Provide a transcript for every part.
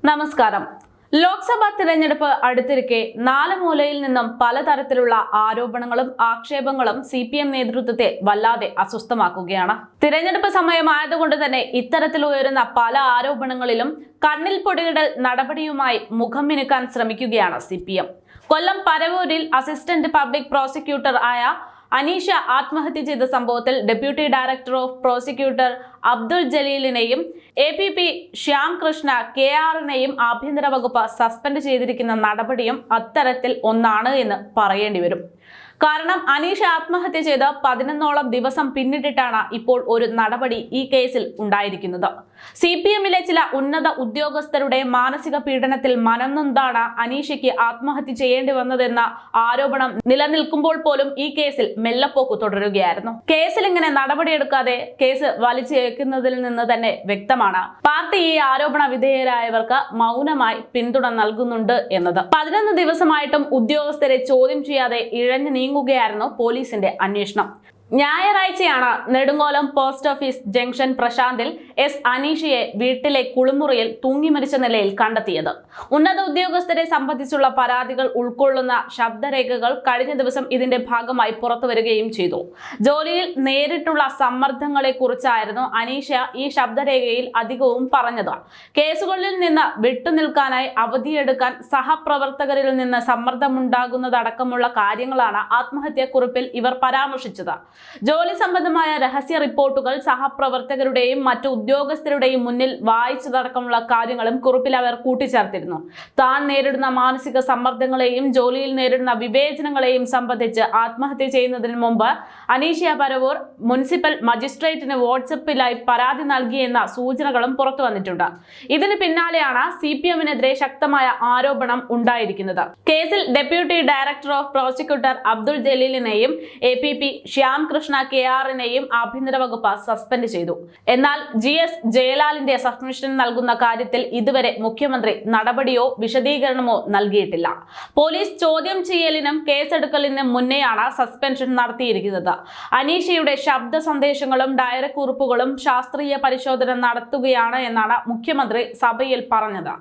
നമസ്കാരം. ലോക്സഭാ തിരഞ്ഞെടുപ്പ് അടുത്തിരിക്കെ നാല് മൂലയിൽ നിന്നും പലതരത്തിലുള്ള ആരോപണങ്ങളും ആക്ഷേപങ്ങളും CPM നേതൃത്വത്തെ വല്ലാതെ അസ്വസ്ഥമാക്കുകയാണ്. തിരഞ്ഞെടുപ്പ് സമയമായതുകൊണ്ട് തന്നെ ഇത്തരത്തിൽ ഉയരുന്ന പല ആരോപണങ്ങളിലും കണ്ണിൽ പൊടിയിടൽ നടപടിയുമായി മുഖം മിനുക്കാൻ ശ്രമിക്കുകയാണ് CPM. കൊല്ലം പരവൂരിൽ അസിസ്റ്റന്റ് പബ്ലിക് പ്രോസിക്യൂട്ടർ ആയ അനീഷ ആത്മഹത്യ ചെയ്ത സംഭവത്തിൽ deputy director of prosecutor Abdul ജലീലിനെയും APP ശ്യാം കൃഷ്ണ KRനെയും ആഭ്യന്തര വകുപ്പ് സസ്പെൻഡ് ചെയ്തിരിക്കുന്ന നടപടിയും അത്തരത്തിൽ ഒന്നാണ് എന്ന് പറയേണ്ടി വരും. കാരണം അനീഷ ആത്മഹത്യ ചെയ്ത് 11ഓളം ദിവസം പിന്നിട്ടിട്ടാണ് ഇപ്പോൾ ഒരു നടപടി ഈ കേസിൽ ഉണ്ടായിരിക്കുന്നത്. CPMലെ ചില ഉന്നത ഉദ്യോഗസ്ഥരുടെ മാനസിക പീഡനത്തിൽ മനംനൊന്താണ് അനീഷയ്ക്ക് ആത്മഹത്യ ചെയ്യേണ്ടി വന്നതെന്ന ആരോപണം നിലനിൽക്കുമ്പോൾ പോലും ഈ കേസിൽ മെല്ലപ്പോക്ക് തുടരുകയായിരുന്നു. കേസിൽ ഇങ്ങനെ നടപടിയെടുക്കാതെ കേസ് വലിച്ചേക്കുന്നതിൽ നിന്ന് തന്നെ വ്യക്തമാണ് പാർട്ടി ഈ ആരോപണ വിധേയരായവർക്ക് മൗനമായി പിന്തുണ നൽകുന്നുണ്ട് എന്നത്. 11 ദിവസമായിട്ടും ഉദ്യോഗസ്ഥരെ ചോദ്യം ചെയ്യാതെ ഇഴഞ്ഞു നീങ്ങുകയായിരുന്നു പോലീസിന്റെ അന്വേഷണം. ഞായറാഴ്ചയാണ് നെടുങ്ങോലം പോസ്റ്റ് ഓഫീസ് ജംഗ്ഷൻ പ്രശാന്തിൽ അനീഷയെ വീട്ടിലെ കുളിമുറിയിൽ തൂങ്ങി മരിച്ച നിലയിൽ കണ്ടെത്തിയത്. ഉന്നത ഉദ്യോഗസ്ഥരെ സംബന്ധിച്ചുള്ള പരാതികൾ ഉൾക്കൊള്ളുന്ന ശബ്ദരേഖകൾ കഴിഞ്ഞ ദിവസം ഇതിന്റെ ഭാഗമായി പുറത്തുവരികയും ചെയ്തു. ജോലിയിൽ നേരിട്ടുള്ള സമ്മർദ്ദങ്ങളെ കുറിച്ചായിരുന്നു അനീഷ ഈ ശബ്ദരേഖയിൽ അധികവും പറഞ്ഞത്. കേസുകളിൽ നിന്ന് വിട്ടുനിൽക്കാനായി അവധിയെടുക്കാൻ സഹപ്രവർത്തകരിൽ നിന്ന് സമ്മർദ്ദമുണ്ടാകുന്നതടക്കമുള്ള കാര്യങ്ങളാണ് ആത്മഹത്യാക്കുറിപ്പിൽ ഇവർ പരാമർശിച്ചത്. ജോലി സംബന്ധമായ രഹസ്യ റിപ്പോർട്ടുകൾ സഹപ്രവർത്തകരുടെയും മറ്റു ഉദ്യോഗസ്ഥരുടെയും മുന്നിൽ വായിച്ചതടക്കമുള്ള കാര്യങ്ങളും കുറിപ്പിൽ അവർ കൂട്ടിച്ചേർത്തിരുന്നു. താൻ നേരിടുന്ന മാനസിക സമ്മർദ്ദങ്ങളെയും ജോലിയിൽ നേരിടുന്ന വിവേചനങ്ങളെയും സംബന്ധിച്ച് ആത്മഹത്യ ചെയ്യുന്നതിന് മുമ്പ് അനീഷ പരവൂർ മുനിസിപ്പൽ മജിസ്ട്രേറ്റിന് വാട്സപ്പിലായി പരാതി നൽകിയെന്ന സൂചനകളും പുറത്തു വന്നിട്ടുണ്ട്. ഇതിന് പിന്നാലെയാണ് CPMനെതിരെ ശക്തമായ ആരോപണം ഉണ്ടായിരിക്കുന്നത്. കേസിൽ deputy director of prosecutor Abdul ജലീലിനെയും APP ശ്യാം കൃഷ്ണ KRനെയും ആഭ്യന്തര വകുപ്പ് സസ്പെൻഡ് ചെയ്തു. എന്നാൽ GS ജയലാലിന്റെ സസ്പെൻഷൻ നൽകുന്ന കാര്യത്തിൽ ഇതുവരെ മുഖ്യമന്ത്രി നടപടിയോ വിശദീകരണമോ നൽകിയിട്ടില്ല. പോലീസ് ചോദ്യം ചെയ്യലിനും കേസെടുക്കലിനും മുന്നെയാണ് സസ്പെൻഷൻ നടത്തിയിരിക്കുന്നത്. അനീഷയുടെ ശബ്ദ സന്ദേശങ്ങളും ഡയറി കുറിപ്പുകളും ശാസ്ത്രീയ പരിശോധന നടത്തുകയാണ് എന്നാണ് മുഖ്യമന്ത്രി സഭയിൽ പറഞ്ഞത്.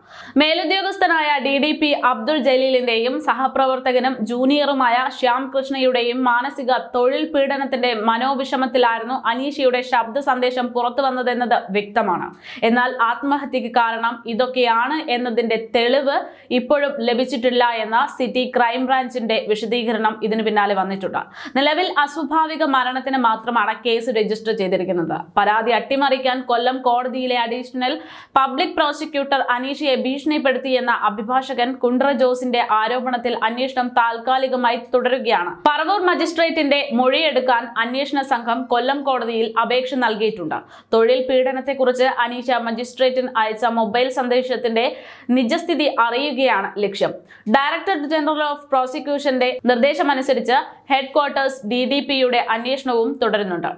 മേലുദ്യോഗസ്ഥനായ DDP അബ്ദുൾ ജലീലിന്റെയും സഹപ്രവർത്തകനും ജൂനിയറുമായ ശ്യാം കൃഷ്ണയുടെയും മാനസിക തൊഴിൽ പീഡനത്തിന്റെ മനോവിഷമത്തിലായിരുന്നു അനീഷയുടെ ശബ്ദ സന്ദേശം പുറത്തു വന്നതെന്നത് വ്യക്തമാണ്. എന്നാൽ ആത്മഹത്യക്ക് കാരണം ഇതൊക്കെയാണ് എന്നതിന്റെ തെളിവ് ഇപ്പോഴും ലഭിച്ചിട്ടില്ല എന്ന സിറ്റി ക്രൈംബ്രാഞ്ചിന്റെ വിശദീകരണം ഇതിനു പിന്നാലെ വന്നിട്ടുണ്ട്. നിലവിൽ അസ്വാഭാവിക മരണത്തിന് മാത്രമാണ് കേസ് രജിസ്റ്റർ ചെയ്തിരിക്കുന്നത്. പരാതി അട്ടിമറിക്കാൻ കൊല്ലം കോടതിയിലെ അഡീഷണൽ പബ്ലിക് പ്രോസിക്യൂട്ടർ അനീഷയെ ഭീഷണിപ്പെടുത്തിയെന്ന അഭിഭാഷകൻ കുണ്ട്ര ജോസിന്റെ ആരോപണത്തിൽ അന്വേഷണം താൽക്കാലികമായി തുടരുകയാണ്. പറവൂർ മജിസ്ട്രേറ്റിന്റെ മൊഴിയെടുക്കാൻ അന്വേഷണ സംഘം കൊല്ലം കോടതിയിൽ അപേക്ഷ നൽകിയിട്ടുണ്ട്. തൊഴിൽ പീഡനത്തെക്കുറിച്ച് അനീഷ മജിസ്ട്രേറ്റിന് അയച്ച മൊബൈൽ സന്ദേശത്തിന്റെ നിജസ്ഥിതി അറിയുകയാണ് ലക്ഷ്യം. ഡയറക്ടർ ജനറൽ ഓഫ് പ്രോസിക്യൂഷന്റെ നിർദ്ദേശമനുസരിച്ച് ഹെഡ്ക്വാർട്ടേഴ്സ് DDPയുടെ അന്വേഷണവും തുടരുന്നുണ്ട്.